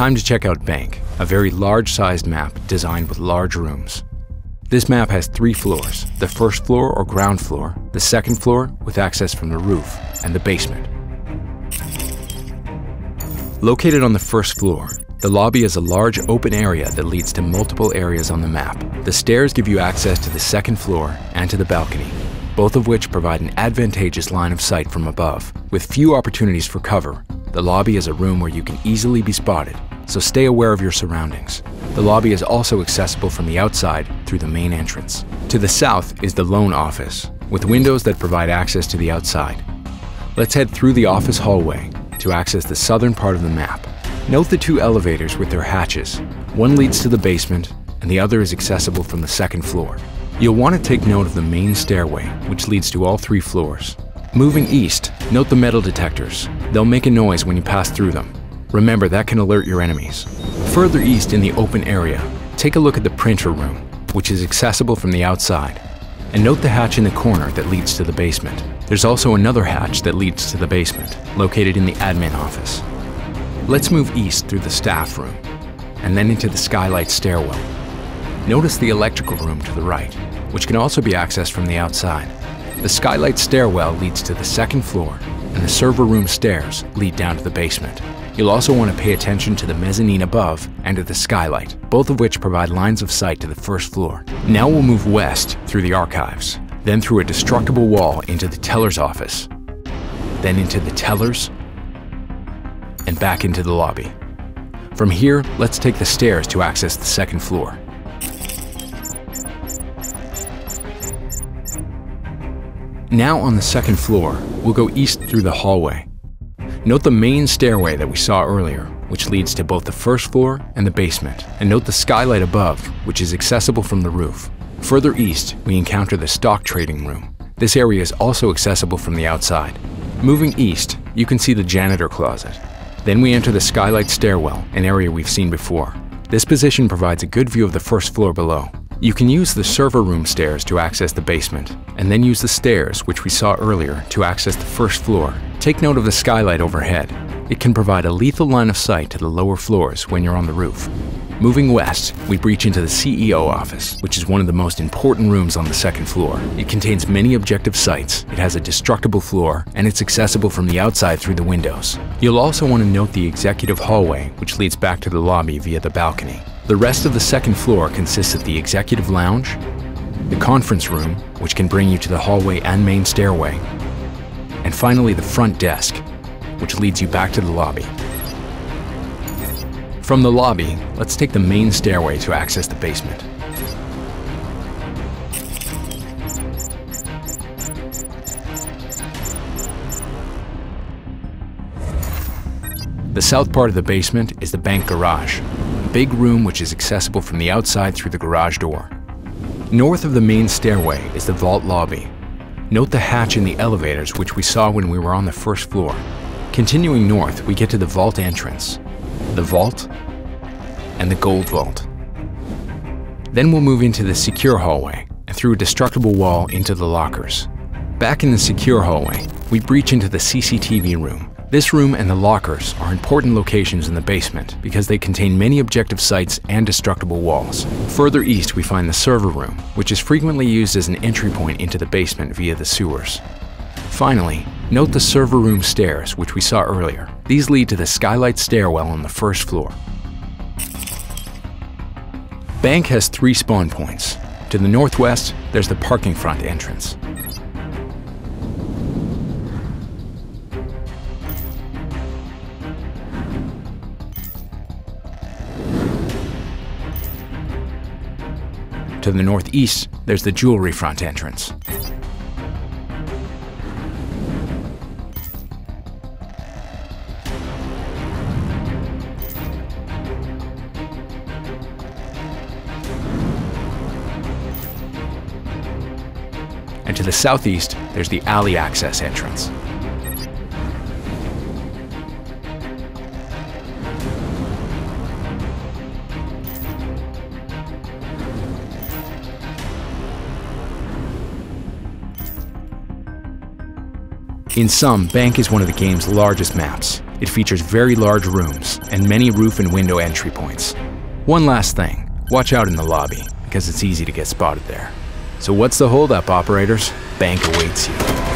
Time to check out Bank, a very large-sized map designed with large rooms. This map has 3 floors, the first floor or ground floor, the second floor with access from the roof, and the basement. Located on the first floor, the lobby is a large open area that leads to multiple areas on the map. The stairs give you access to the second floor and to the balcony, both of which provide an advantageous line of sight from above. With few opportunities for cover, the lobby is a room where you can easily be spotted, so stay aware of your surroundings. The lobby is also accessible from the outside through the main entrance. To the south is the loan office, with windows that provide access to the outside. Let's head through the office hallway to access the southern part of the map. Note the 2 elevators with their hatches. One leads to the basement, and the other is accessible from the second floor. You'll want to take note of the main stairway, which leads to all 3 floors. Moving east, note the metal detectors. They'll make a noise when you pass through them. Remember, that can alert your enemies. Further east in the open area, take a look at the printer room, which is accessible from the outside. And note the hatch in the corner that leads to the basement. There's also another hatch that leads to the basement, located in the admin office. Let's move east through the staff room, and then into the skylight stairwell. Notice the electrical room to the right, which can also be accessed from the outside. The skylight stairwell leads to the second floor, and the server room stairs lead down to the basement. You'll also want to pay attention to the mezzanine above and to the skylight, both of which provide lines of sight to the first floor. Now we'll move west through the archives, then through a destructible wall into the teller's office, then into the tellers, and back into the lobby. From here, let's take the stairs to access the second floor. Now on the second floor, we'll go east through the hallway. Note the main stairway that we saw earlier, which leads to both the first floor and the basement, and note the skylight above, which is accessible from the roof. Further east, we encounter the stock trading room. This area is also accessible from the outside. Moving east, you can see the janitor closet. Then we enter the skylight stairwell, an area we've seen before. This position provides a good view of the first floor below. You can use the server room stairs to access the basement, and then use the stairs, which we saw earlier, to access the first floor. Take note of the skylight overhead. It can provide a lethal line of sight to the lower floors when you're on the roof. Moving west, we breach into the CEO office, which is one of the most important rooms on the second floor. It contains many objective sights, it has a destructible floor, and it's accessible from the outside through the windows. You'll also want to note the executive hallway, which leads back to the lobby via the balcony. The rest of the second floor consists of the executive lounge, the conference room, which can bring you to the hallway and main stairway, and finally the front desk, which leads you back to the lobby. From the lobby, let's take the main stairway to access the basement. The south part of the basement is the bank garage, a big room which is accessible from the outside through the garage door. North of the main stairway is the vault lobby. Note the hatch in the elevators which we saw when we were on the first floor. Continuing north, we get to the vault entrance, the vault, and the gold vault. Then we'll move into the secure hallway and through a destructible wall into the lockers. Back in the secure hallway, we breach into the CCTV room. This room and the lockers are important locations in the basement because they contain many objective sites and destructible walls. Further east, we find the server room, which is frequently used as an entry point into the basement via the sewers. Finally, note the server room stairs, which we saw earlier. These lead to the skylight stairwell on the first floor. Bank has 3 spawn points. To the northwest, there's the parking front entrance. To the northeast, there's the jewelry front entrance. And to the southeast, there's the alley access entrance. In sum, Bank is one of the game's largest maps. It features very large rooms and many roof and window entry points. One last thing, watch out in the lobby, because it's easy to get spotted there. So what's the holdup, operators? Bank awaits you.